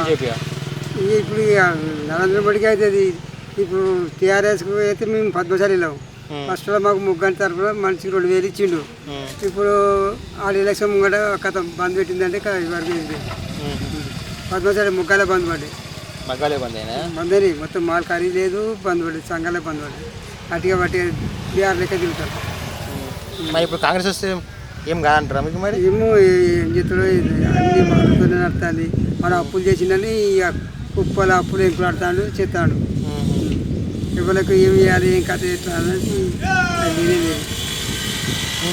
BJP ఇప్పుడు నరేంద్ర మోడీకి అవుతుంది. ఇప్పుడు టీఆర్ఎస్కి అయితే మేము 10 సార్లు వెళ్ళాము. ఫస్ట్లో మాకు ముగ్గురు తరఫున మనిషికి 2000 ఇచ్చిండు. ఇప్పుడు ఆడ ఎలక్షన్ ముంగట కథ బంద్ పెట్టిందంటే వరకు 10 సార్లు ముగ్గాలే బంద్ పడ్డాయి. బంద్ అని మొత్తం మాల్ ఖరీదు లేదు, బంద్ పడ్డది, సంఘాలే బంద్ పడ్డాయి. అట్టిగా బట్టి బీఆర్ లెక్క తిరుగుతారు. ఇప్పుడు కాంగ్రెస్ వస్తే ఏం కాదంటారా మీకు? మరి ఏమో ఏం చేస్తాడో అన్ని మనతోనే నడుతుంది. మనం అప్పులు చేసిందని కుప్పల అప్పులు ఎక్కులాడుతాడు చేస్తాడు. ఎవరికి ఏమి చేయాలి, ఏం కథ ఎట్లా అనేది లేదు.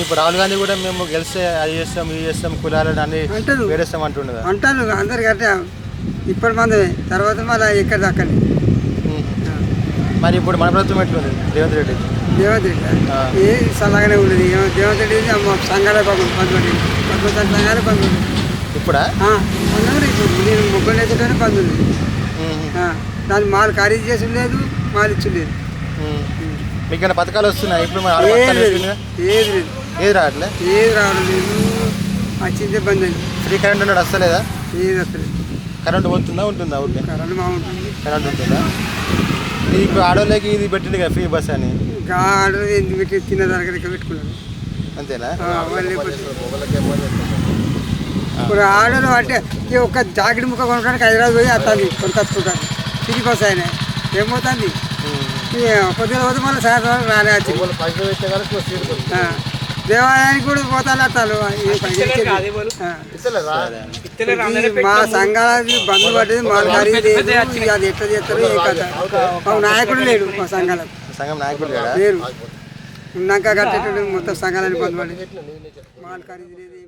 ఇప్పుడు రాహుల్ గాంధీ కూడా మేము గెలిస్తే అది చేస్తాం, ఇది చేస్తాం, కులాలను అన్ని వేరేస్తాం అంటుండదు అంటాను. అందరికి అంటే ఇప్పటి మందమే, తర్వాత మళ్ళీ ఎక్కడ దక్కని. మరి ఇప్పుడు మన ప్రభుత్వం ఎట్లుంది? రేవంత్ రెడ్డి ఏ సలహానే ఉండదు. రేవంత్ రెడ్డి సంఘాలే బాగుంది, బంద్ పడింది, సంఘాలే బంద్ ఉంది. ఇప్పుడా ఇప్పుడు నేను ముగ్గురు నేర్చుకుంటే బంద్ ఉంది. దాన్ని మాలు ఖరీదు చేసి లేదు, మాలు ఇచ్చి లేదు. మీకు పథకాలు వస్తున్నాయి ఇప్పుడు? ఏది రావట్లే? ఏది రావడం లేదు, వచ్చిందే బంద్ అయింది. ఫ్రీ కరెంట్ అన్నాడు, వస్తలేదా? ఏది వస్తలేదు. కరెంట్ పోతుందా ఉంటుందా? ఓకే, కరెంట్ బాగుంటుంది. కరెంట్ ఉంటుందా? ఇప్పుడు ఆడోళ్ళకి ఇది పెట్టింది కదా ఫ్రీ బస్ అని. ఇంకా ఆడో ఎందుకు పెట్టి తిన్న దగ్గర పెట్టుకున్నాడు అంతేనా? ఇప్పుడు ఆడోళ్ళు అంటే ఒక్క జాకెట్ ముక్క కొనుక్కోడానికి హైదరాబాద్ పోయి వస్తుంది, కొనుకొచ్చుకుంటాను. తిరిగి వస్తాయని ఏమవుతుంది? కొద్దిగా పోతే మళ్ళీ సాయంత్రం రాలే వచ్చి దేవాలయానికి కూడా పోతాను వస్తాను. మా సంఘాలకి బంద్ పడ్డది, మా ఖరీదు లేదు. అది ఎట్లా చేస్తారు ఏ కథ? మా నాయకుడు లేడు, మా సంఘాలకు లేరు. ఉన్నాక కట్టేటప్పుడు మొత్తం సంఘాలని బంద్ పడ్డది, మా ఖరీదు లేదు.